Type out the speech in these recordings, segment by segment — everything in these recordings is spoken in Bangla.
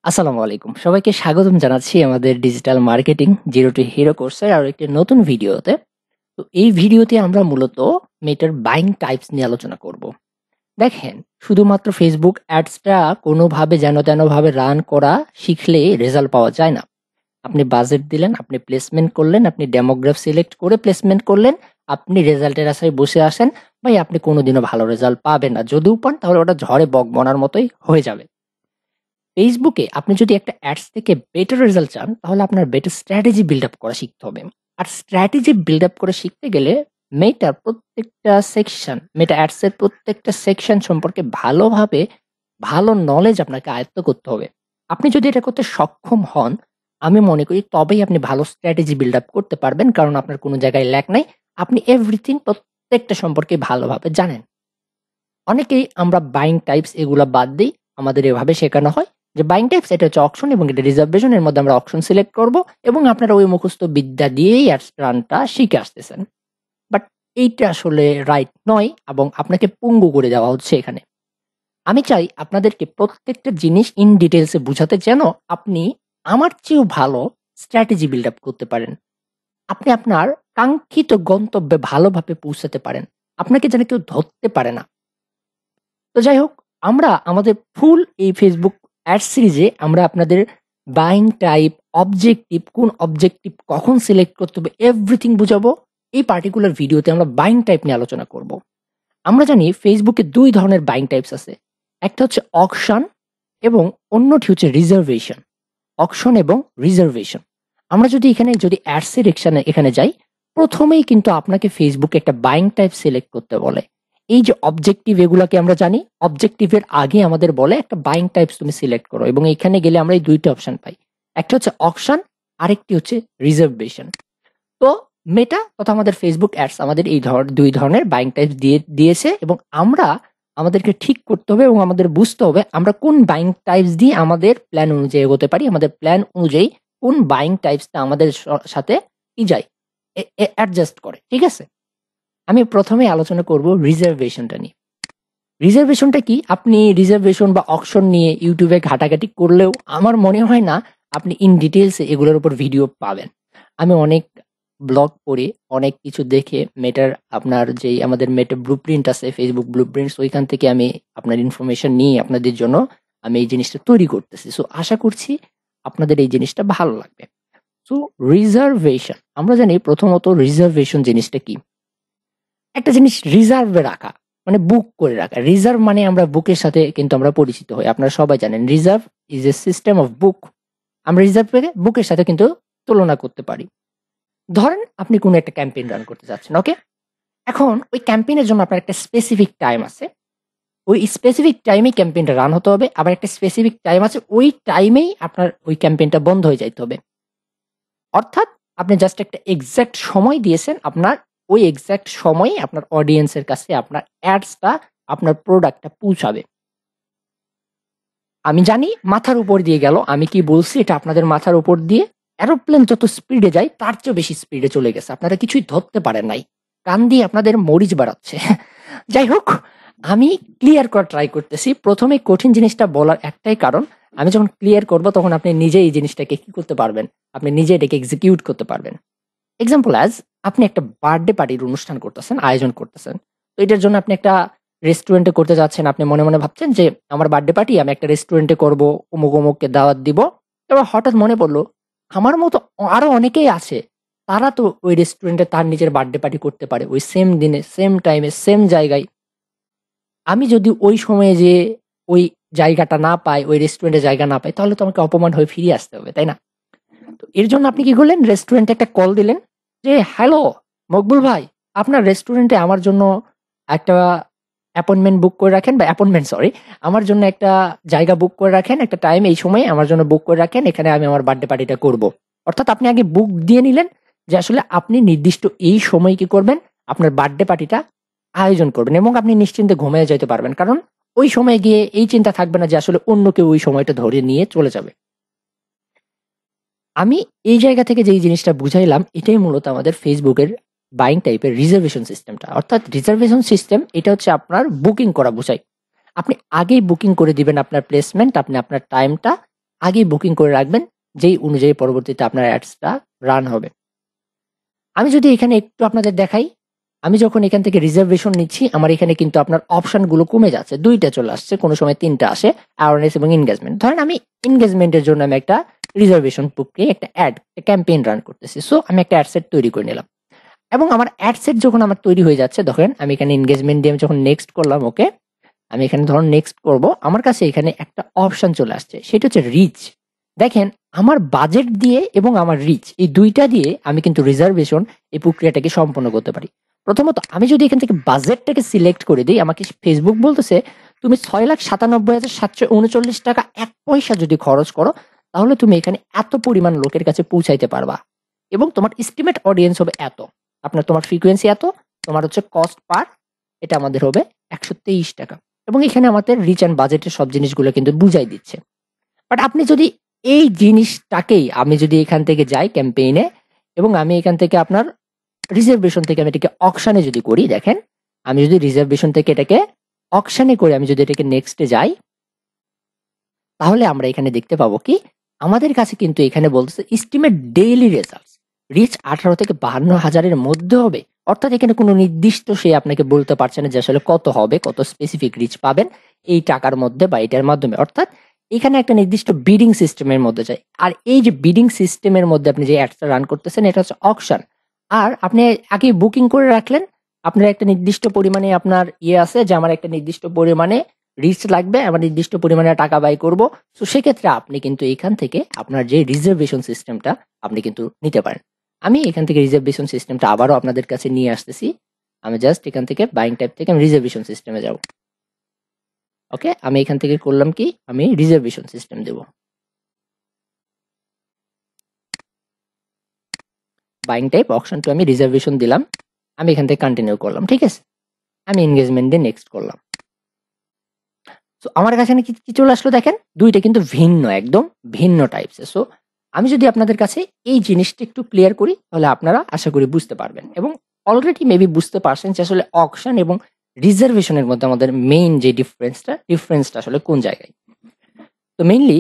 আসসালামু আলাইকুম। সবাইকে স্বাগতম জানাচ্ছি আমাদের digital marketing zero two hero কোর্সের আরো একটি নতুন ভিডিওতে। তো এই ভিডিওতে আমরা মূলত মেটার বাইং টাইপস নিয়ে আলোচনা করব। দেখেন, শুধুমাত্র ফেসবুক অ্যাডসটা কোনোভাবে যেন তেনভাবে রান করা শিখলে রেজাল্ট পাওয়া যায় না। আপনি বাজেট দিলেন, আপনি প্লেসমেন্ট করলেন, আপনি ডেমোগ্রাফ সিলেক্ট করে প্লেসমেন্ট করলেন, আপনি রেজাল্টের আশায় বসে আসেন, ভাই আপনি কোনোদিনও ভালো রেজাল্ট পাবেন না। যদিও পান তাহলে ওটা ঝড়ে বকবনার মতোই হয়ে যাবে। ফেসবুকে আপনি যদি একটা অ্যাডস থেকে বেটার রেজাল্ট চান তাহলে আপনার বেটার স্ট্র্যাটেজি বিল্ড আপ করা শিখতে হবে। আর স্ট্র্যাটেজি বিল্ড আপ করে শিখতে গেলে মেটা অ্যাডস এর প্রত্যেকটা সেকশন সম্পর্কে ভালোভাবে ভালো নলেজ আপনাকে আয়ত্ত করতে হবে। আপনি যদি এটা করতে সক্ষম হন, আমি মনে করি তবেই আপনি ভালো স্ট্র্যাটেজি বিল্ড আপ করতে পারবেন, কারণ আপনার কোনো জায়গায় ল্যাক নাই। আপনি এভরিথিং প্রত্যেকটা সম্পর্কে ভালোভাবে জানেন। অনেকেই আমরা বাইং টাইপস এগুলা বাদ দিই। আমাদের এভাবে শেখানো হয় যে বাইং টাইপস এটা হচ্ছে অকশন এবং এটা রিজার্ভেশন, এর মধ্যে আমরা অকশন সিলেক্ট করব এবং আপনারা ওই মুখস্থ বিদ্যা দিয়েই অ্যাডস রানটা শিখে আসতেছেন। বাট এইটা আসলে রাইট নয় এবং আপনাকে পঙ্গু করে দেওয়া হচ্ছে এখানে। আমি চাই আপনাদেরকে প্রত্যেকটা জিনিস ইন ডিটেলসে বুঝাতে, যেন আপনি আমার চেয়েও ভালো স্ট্র্যাটেজি বিল্ড আপ করতে পারেন। আপনি আপনার কাঙ্ক্ষিত গন্তব্যে ভালোভাবে পৌঁছাতে পারেন। আপনাকে যেন কেউ ধরতে পারে না। তো যাই হোক, আমরা আমাদের ফুল এই ফেসবুক অ্যাড সিরিজে আমরা আপনাদের বাইং টাইপ, অবজেক্টিভ, কোন অবজেক্টিভ কখন সিলেক্ট করতে হবে, এভরিথিং বুঝাবো। এই পার্টিকুলার ভিডিওতে আমরা বাইং টাইপ নিয়ে আলোচনা করব। আমরা জানি ফেসবুকে দুই ধরনের বাইং টাইপস আছে। একটা হচ্ছে অকশন এবং অন্যটি হচ্ছে রিজার্ভেশন। অকশন এবং রিজার্ভেশন। আমরা যদি যদি অ্যাড সিলেকশনে এখানে যাই, প্রথমেই কিন্তু আপনাকে ফেসবুকে একটা বাইং টাইপ সিলেক্ট করতে বলে। এই যে অবজেক্টিভ, এগুলাকে আমরা জানি অবজেক্টিভের আগে আমাদের বলে একটা বাইং টাইপস তুমি সিলেক্ট করো, এবং এখানে গেলে আমরা এই দুইটা অপশন পাই। একটা হচ্ছে অকশন, আরেকটি হচ্ছে রিজার্ভেশন। তো মেটা তথা আমাদের ফেসবুক অ্যাডস আমাদের এই দুই ধরনের বাইং টাইপস দিয়েছে, এবং আমরা আমাদেরকে ঠিক করতে হবে এবং আমাদের বুঝতে হবে আমরা কোন বাইং টাইপস দিয়ে আমাদের প্ল্যান অনুযায়ী এগোতে পারি, আমাদের প্ল্যান অনুযায়ী কোন বাইং টাইপসটা আমাদের সাথে যায়, অ্যাডজাস্ট করে। ঠিক আছে, আমি প্রথমে আলোচনা করব রিজার্ভেশনটা নিয়ে। রিজার্ভেশনটা কি? আপনি রিজার্ভেশন বা অকশন নিয়ে ইউটিউবে ঘাটাঘাটি করলেও আমার মনে হয় না আপনি ইন ডিটেলসে এগুলোর উপর ভিডিও পাবেন। আমি অনেক ব্লগ পড়ে, অনেক কিছু দেখে মেটার আপনার যেই আমাদের মেটা ব্লুপ্রিন্ট আছে, ফেসবুক ব্লুপ্রিন্টস, ওইখান থেকে আমি আপনার ইনফরমেশন নিয়ে আপনাদের জন্য আমি এই জিনিসটা তৈরি করতেছি। সো আশা করছি আপনাদের এই জিনিসটা ভালো লাগবে। সো রিজার্ভেশন, আমরা জানি প্রথমত রিজার্ভেশন জিনিসটা কি। একটা জিনিস রিজার্ভে রাখা মানে বুক করে রাখা। রিজার্ভ মানে আমরা বুকের সাথে কিন্তু আমরা পরিচিত হই, আপনারা সবাই জানেন reserve is a system of book. আমরা রিজার্ভকে বুকের সাথে কিন্তু তুলনা করতে পারি। ধরেন আপনি কোনো একটা ক্যাম্পেইন রান করতে যাচ্ছেন, ওকে? এখন ওই ক্যাম্পেইনের জন্য আপনার একটা স্পেসিফিক টাইম আছে। ওই স্পেসিফিক টাইমেই ক্যাম্পেইনটা রান হতে হবে, আবার একটা স্পেসিফিক টাইম আছে ওই টাইমেই আপনার ওই ক্যাম্পেইনটা বন্ধ হয়ে যাইতে হবে। অর্থাৎ আপনি জাস্ট একটা এক্সাক্ট সময় দিয়েছেন, আপনার ওই এক্সাক্ট সময়ে আপনার অডিয়েন্সের কাছে আপনার অ্যাডসটা, আপনার প্রোডাক্টটা পৌঁছাবে। আমি জানি মাথার উপর দিয়ে গেল, আমি কি বলছি এটা আপনাদের মাথার উপর দিয়ে। এরোপ্লেন যত স্পিডে যায় তার চেয়েও বেশি স্পিডে চলে গেছে, আপনারা কিছুই ধরতে পারেন নাই, কান দিয়ে আপনাদের মরিচ বাড়াচ্ছে। যাই হোক, আমি ক্লিয়ার করা ট্রাই করতেছি। প্রথমে কঠিন জিনিসটা বলার একটাই কারণ, আমি যখন ক্লিয়ার করব তখন আপনি নিজে এই জিনিসটাকে কি করতে পারবেন, আপনি নিজে এটাকে এক্সিকিউট করতে পারবেন। এক্সাম্পল অ্যাজ, আপনি একটা বার্থডে পার্টির অনুষ্ঠান করতেছেন, আয়োজন করতেছেন। তো এটার জন্য আপনি একটা রেস্টুরেন্টে করতে যাচ্ছেন। আপনি মনে মনে ভাবছেন যে আমার বার্থডে পার্টি আমি একটা রেস্টুরেন্টে করব, অমুক অমুককে দাওয়াত দিব। এবার হঠাৎ মনে পড়লো আমার মতো আরো অনেকেই আছে, তারা তো ওই রেস্টুরেন্টে তার নিজের বার্থডে পার্টি করতে পারে, ওই সেম দিনে, সেম টাইমে, সেম জায়গায়। আমি যদি ওই সময়ে যে ওই জায়গাটা না পাই, ওই রেস্টুরেন্টে জায়গা না পাই, তাহলে তো আমাকে অপমান হয়ে ফিরে আসতে হবে, তাই না? তো এর জন্য আপনি কি করলেন, রেস্টুরেন্টে একটা কল দিলেন যে হ্যালো মকবুল ভাই, আপনার রেস্টুরেন্টে আমার জন্য একটা অ্যাপয়েন্টমেন্ট বুক করে রাখেন, বা অ্যাপয়েন্টমেন্ট সরি, আমার জন্য একটা জায়গা বুক করে রাখেন, একটা টাইম এই সময় আমার জন্য বুক করে রাখেন, এখানে আমি আমার বার্থডে পার্টিটা করব। অর্থাৎ আপনি আগে বুক দিয়ে নিলেন যে আসলে আপনি নির্দিষ্ট এই সময় কি করবেন, আপনার বার্থডে পার্টিটা আয়োজন করবেন, এবং আপনি নিশ্চিন্তে ঘুমিয়ে যেতে পারবেন, কারণ ওই সময় গিয়ে এই চিন্তা থাকবে না যে আসলে অন্য কেউ ওই সময়টা ধরে নিয়ে চলে যাবে। আমি এই জায়গা থেকে যেই জিনিসটা বুঝাইলাম, এটাই মূলত আমাদের ফেসবুকের বাইং টাইপের রিজার্ভেশন সিস্টেমটা। অর্থাৎ রিজার্ভেশন সিস্টেম এটা হচ্ছে আপনার বুকিং করা বোঝায়। আপনি আগেই বুকিং করে দিবেন আপনার প্লেসমেন্ট, আপনি আপনার টাইমটা আগেই বুকিং করে রাখবেন, যেই অনুযায়ী পরবর্তীতে আপনার অ্যাডসটা রান হবে। আমি যদি এখানে একটু আপনাদের দেখাই, আমি যখন এখান থেকে রিজার্ভেশন নিচ্ছি, আমার এখানে কিন্তু আপনার অপশনগুলো কমে যাচ্ছে, 2টা চলে আসছে, কোনো সময় 3টা আসে, অ্যাওয়ারনেস এবং এনগেজমেন্ট। ধরেন আমি এনগেজমেন্টের জন্য আমি একটা রিজার্ভেশন প্রক্রিয়া একটা ক্যাম্পেইন রান করতেছি, সো আমি একটা অ্যাড সেট তৈরি করে নিলাম এবং আমার অ্যাড সেট যখন আমার তৈরি হয়ে যাচ্ছে, ধরেন আমি এখানে এনগেজমেন্ট দিয়ে আমি যখন নেক্সট করলাম, ওকে, আমি এখানে ধরুন নেক্সট করব, আমার কাছে এখানে একটা অপশন চলে আসছে, সেটা হচ্ছে রিচ। দেখেন, আমার বাজেট দিয়ে এবং আমার রিচ, এই দুইটা দিয়ে আমি কিন্তু রিজার্ভেশন এই প্রক্রিয়াটাকে সম্পন্ন করতে পারি। প্রথমত আমি যদি এখান থেকে বাজেটটাকে সিলেক্ট করে দিই, আমাকে ফেসবুক বলতেছে তুমি 6,97,739 টাকা 1 পয়সা যদি খরচ করো, তাহলে তুমি এখানে এত পরিমাণ লোকের কাছে পৌঁছাইতে পারবা এবং তোমার এস্টিমেট অডিয়েন্স হবে এত, তোমার ফ্রিকোয়েন্সি এত, তোমার হচ্ছে কস্ট পার, এটা আমাদের হবে 123 টাকা। এবং এখানে আমাদের রিচ অ্যান্ড বাজেটের সব জিনিসগুলো কিন্তু বুঝাই দিচ্ছে। বাট আপনি যদি এই জিনিসটাকেই, আমি যদি এখান থেকে যাই ক্যাম্পেইনে এবং আমি এখান থেকে আপনার রিজার্ভেশন থেকে আমি এটাকে অকশানে যদি করি, দেখেন আমি যদি রিজার্ভেশন থেকে এটাকে অকশানে করে আমি যদি এটাকে নেক্সটে যাই, তাহলে আমরা এখানে দেখতে পাবো কি আমাদের কাছে কিন্তু এখানে বলতেছে এস্টিমেট ডেইলি রেজাল্টস রিচ 18 থেকে 52,000-এর মধ্যে হবে। অর্থাৎ এখানে কোনো নির্দিষ্ট সে আপনাকে বলতে পারছে না যে আসলে কত হবে, কত স্পেসিফিক রিচ পাবেন এই টাকার মধ্যে বা এটার মাধ্যমে। অর্থাৎ এখানে একটা নির্দিষ্ট বিডিং সিস্টেমের মধ্যে যায়। আর এই যে বিডিং সিস্টেমের মধ্যে আপনি যে অ্যাডসটা রান করতেছেন, এটা হচ্ছে অকশন। আর আপনি আগে বুকিং করে রাখলেন, আপনার একটা নির্দিষ্ট পরিমাণে আপনার আছে যে আমার একটা নির্দিষ্ট পরিমাণে রিচ লাগবে, আমার নির্দিষ্ট পরিমাণে টাকা ব্যয় করব। তো সেক্ষেত্রে আপনি কিন্তু এখান থেকে আপনার যে রিজার্ভেশন সিস্টেমটা আপনি কিন্তু নিতে পারেন। আমি এখান থেকে রিজার্ভেশন সিস্টেমটা আবারও আপনাদের কাছে নিয়ে আসতেছি। আমি জাস্ট এখান থেকে বাইং টাইপ থেকে আমি রিজার্ভেশন সিস্টেমে যাব। ওকে, আমি এখান থেকে করলাম কি, আমি রিজার্ভেশন সিস্টেম দেব। বাইং টাইপ অপশন টু আমি রিজার্ভেশন দিলাম, আমি এখান থেকে কন্টিনিউ করলাম, ঠিক আছে। আমি এনগেজমেন্ট দিয়ে নেক্সট করলাম। সো আমার কাছে কি কি চলে আসলো, দেখেন দুইটা কিন্তু ভিন্ন, একদম ভিন্ন টাইপসের। সো আমি যদি আপনাদের কাছে এই জিনিসটা একটু ক্লিয়ার করি, তাহলে আপনারা আশা করি বুঝতে পারবেন এবং অলরেডি মেবি বুঝতে পারছেন যে আসলে অকশন এবং রিজার্ভেশনের মধ্যে আমাদের মেইন যে ডিফারেন্সটা আসলে কোন জায়গায়। তো মেইনলি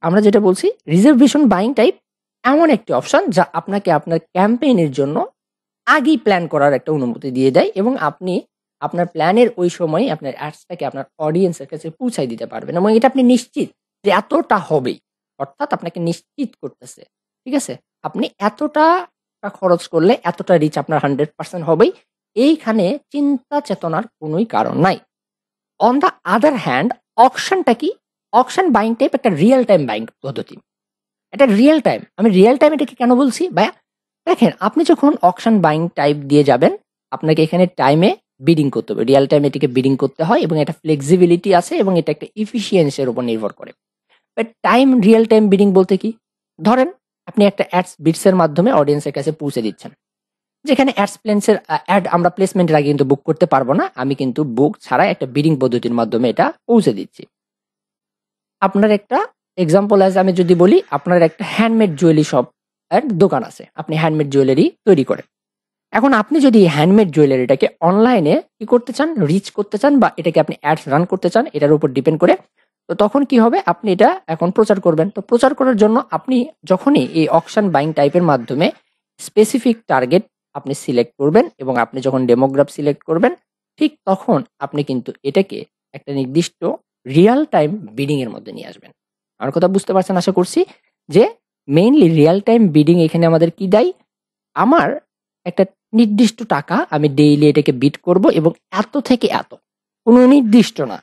আমরা যেটা বলছি, রিজার্ভেশন বাইং টাইপ এমন একটি অপশন যা আপনাকে আপনার ক্যাম্পেইনের জন্য আগেই প্ল্যান করার একটা অনুমতি দিয়ে দেয় এবং আপনি আপনার প্ল্যানের ওই সময় আপনার অ্যাডসটাকে আপনার অডিয়েন্সের কাছে পৌঁছায় দিতে পারবেন এবং এটা আপনি নিশ্চিত যে এতটা হবেই। অর্থাৎ আপনাকে নিশ্চিত করতেছে, ঠিক আছে, আপনি এতটা খরচ করলে এতটা রিচ আপনার 100% হবেই, এইখানে চিন্তা চেতনার কোনোই কারণ নাই। অন দ্য আদার হ্যান্ড, অকশনটা কি, অকশন বাইং টাইপ একটা রিয়েল টাইম বাইং পদ্ধতি। এটা রিয়েল টাইম, আমি রিয়েল টাইম এটাকে কেন বলছি ভাইয়া, দেখেন আপনি যখন অকশন বাইং টাইপ দিয়ে যাবেন, আপনাকে এখানে টাইমে বিডিং করতে হবে, রিয়েল টাইম এটিকে বিডিং করতে হয় এবং এটা ফ্লেক্সিবিলিটি আছে এবং এটা একটা ইফিসিয়েন্সির উপর নির্ভর করে। But time real time bidding বলতে কি, ধরেন আপনি একটা অ্যাডস বিটসের মাধ্যমে অডিয়েন্সের কাছে পৌঁছে দিচ্ছেন, যেখানে অ্যাডস প্লেন্সের অ্যাড আমরা প্লেসমেন্টের আগে কিন্তু বুক করতে পারবো না, আমি কিন্তু বুক ছাড়া একটা বিডিং পদ্ধতির মাধ্যমে এটা পৌঁছে দিচ্ছি। আপনার একটা এক্সাম্পল আছে, আমি যদি বলি আপনার একটা হ্যান্ডমেড জুয়েলারি শপ এর দোকান আছে, আপনি হ্যান্ডমেড জুয়েলারি তৈরি করেন। এখন আপনি যদি হ্যান্ডমেড জুয়েলারিটাকে অনলাইনে কি করতে চান, রিচ করতে চান বা এটাকে আপনি অ্যাডস রান করতে চান, এটার উপর ডিপেন্ড করে। তো তখন কি হবে, আপনি এটা এখন প্রচার করবেন। তো প্রচার করার জন্য আপনি যখনই এই অকশন বাইং টাইপের মাধ্যমে স্পেসিফিক টার্গেট আপনি সিলেক্ট করবেন এবং আপনি যখন ডেমোগ্রাফ সিলেক্ট করবেন, ঠিক তখন আপনি কিন্তু এটাকে একটা নির্দিষ্ট রিয়েল টাইম বিডিং এর মধ্যে নিয়ে আসবেন। আমার কথা বুঝতে পারছেন আশা করছি, যে মেইনলি রিয়েল টাইম বিডিং এখানে আমাদের কি দেয়, আমার একটা নির্দিষ্ট টাকা আমি ডেইলি এটাকে বিট করব এবং এত থেকে এত, কোনো নির্দিষ্ট না,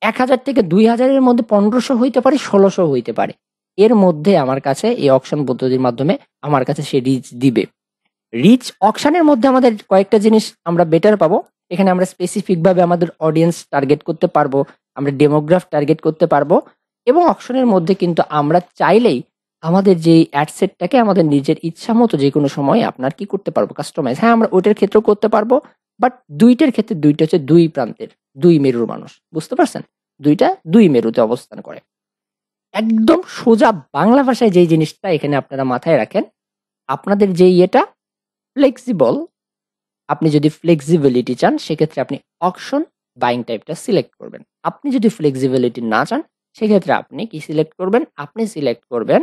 1,000 থেকে 2,000-এর মধ্যে 1,500 হইতে পারে, 1,600 হইতে পারে, এর মধ্যে আমার কাছে এই অকশন পদ্ধতির মাধ্যমে আমার কাছে সে রিচ দিবে। রিচ অকশনের মধ্যে আমাদের কয়েকটা জিনিস আমরা বেটার পাবো, এখানে আমরা স্পেসিফিক ভাবে আমাদের অডিয়েন্স টার্গেট করতে পারবো, আমরা ডেমোগ্রাফ টার্গেট করতে পারবো এবং অকশনের মধ্যে কিন্তু আমরা চাইলেই আমাদের যে অ্যাডসেটটাকে আমাদের নিজের ইচ্ছা মতো যে কোনো সময় আপনার কি করতে পারবো, কাস্টমাইজ। হ্যাঁ, আমরা ওইটার ক্ষেত্রেও করতে পারবো, বাট দুইটার ক্ষেত্রে দুইটা হচ্ছে দুই প্রান্তের দুই মেরুর মানুষ, বুঝতে পারছেন, দুইটা দুই মেরুতে অবস্থান করে। একদম সোজা বাংলা ভাষায় যেই জিনিসটা এখানে আপনারা মাথায় রাখেন, আপনাদের যে ইয়েটা ফ্লেক্সিবল, আপনি যদি ফ্লেক্সিবিলিটি চান সেক্ষেত্রে আপনি অকশন বাইং টাইপটা সিলেক্ট করবেন। আপনি যদি ফ্লেক্সিবিলিটি না চান সেক্ষেত্রে আপনি কি সিলেক্ট করবেন? আপনি সিলেক্ট করবেন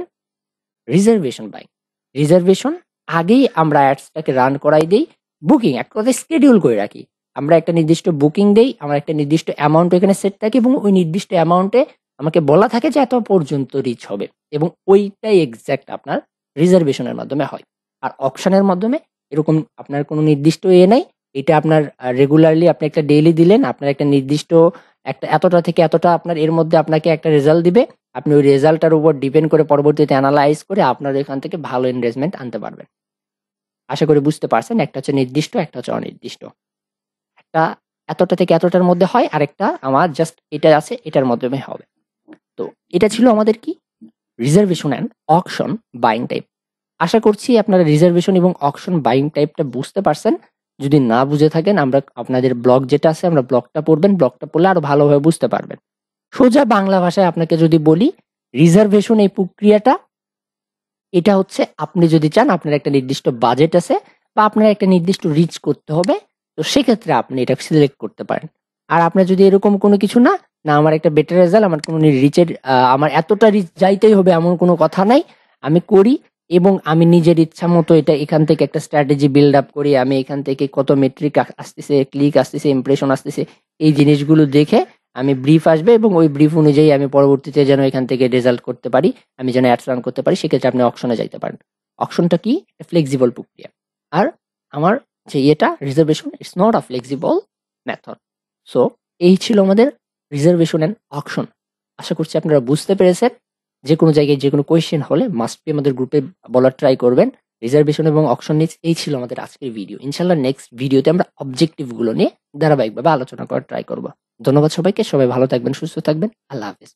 রিজার্ভেশন বাইং। রিজার্ভেশন আগেই আমরা অ্যাডসটাকে রান করাই দেই। বুকিং এক কথায় শিডিউল করে রাখি। আমরা একটা নির্দিষ্ট বুকিং দেই, আমরা একটা নির্দিষ্ট অ্যামাউন্ট ওইখানে সেট থাকে এবং ওই নির্দিষ্ট অ্যামাউন্টে আমাকে বলা থাকে যে এত পর্যন্ত রিচ হবে এবং ওইটাই এক্সাক্ট আপনার রিজার্ভেশনের মাধ্যমে হয়। আর অকশনের মাধ্যমে এরকম আপনার কোনো নির্দিষ্ট নাই। এটা আপনার রেগুলারলি আপনি একটা ডেইলি দিলেন, আপনার একটা নির্দিষ্ট একটা এতটা থেকে এতটা আপনার এর মধ্যে আপনাকে একটা রেজাল্ট দিবে। আপনি ওই রেজাল্টটার উপর ডিপেন্ড করে পরবর্তীতে এনালাইজ করে আপনার এখান থেকে ভালো এনগেজমেন্ট আনতে পারবেন। আশা করি বুঝতে পারছেন। একটা হচ্ছে নির্দিষ্ট, একটা হচ্ছে অনির্দিষ্ট। একটা এতটা থেকে এতটার মধ্যে হয়, আরেকটা আমার জাস্ট এটা আছে এটার মাধ্যমে হবে। তো এটা ছিল আমাদের কি reservation and auction buying type. আশা করছি আপনারা রিজার্ভেশন এবং অকশন বাইং টাইপটা বুঝতে পারছেন। যদি না বুঝে থাকেন আমরা আপনাদের ব্লগ যেটা আছে আমরা ব্লগটা পড়বেন, ব্লগটা পড়লে আরো ভালোভাবে বুঝতে পারবেন। সোজা বাংলা ভাষায় আপনাকে যদি বলি, রিজার্ভেশন এই প্রক্রিয়াটা এটা হচ্ছে আপনি যদি চান আপনার একটা নির্দিষ্ট বাজেট আছে বা আপনার একটা নির্দিষ্ট রিচ করতে হবে, তো সেক্ষেত্রে আপনি এটা সিলেক্ট করতে পারেন। আর আপনার যদি এরকম কোনো কিছু না, না আমার একটা বেটার রেজাল্ট, আমার কোনো রিচের আমার এতটা রিচ যাইতেই হবে এমন কোনো কথা নাই। আমি করি এবং আমি নিজের ইচ্ছা মতো এটা এখান থেকে একটা স্ট্র্যাটেজি বিল্ড আপ করি। আমি এখান থেকে কত মেট্রিক আসতেছে, ক্লিক আসতেছে, ইমপ্রেশন আসতেছে, এই জিনিসগুলো দেখে আমি ব্রিফ আসবে এবং ওই ব্রিফ অনুযায়ী আমি পরবর্তীতে যেন এখান থেকে রেজাল্ট করতে পারি, আমি যেন অ্যাডস রান করতে পারি, সেক্ষেত্রে আপনি অকশনে যাইতে পারেন। অকশনটা কি? ফ্লেক্সিবল প্রক্রিয়া। আর আমার যে এটা reservation, it's not a flexible method. So এই ছিল আমাদের রিজার্ভেশন অ্যান্ড অকশন। আশা করছি আপনারা বুঝতে পেরেছেন। যে কোনো জায়গায় যে কোনো কোয়েশ্চেন হলে মাস্ট বি আমাদের গ্রুপে বলার ট্রাই করবেন। রিজার্ভেশন এবং অকশন নিয়ে এই ছিল আমাদের আজকের ভিডিও। ইনশাল্লাহ নেক্সট ভিডিওতে আমরা অবজেক্টিভ গুলো নিয়ে ধারাবাহিকভাবে আলোচনা করার ট্রাই করবো। ধন্যবাদ সবাইকে। সবাই ভালো থাকবেন, সুস্থ থাকবেন। আল্লাহ হাফেজ।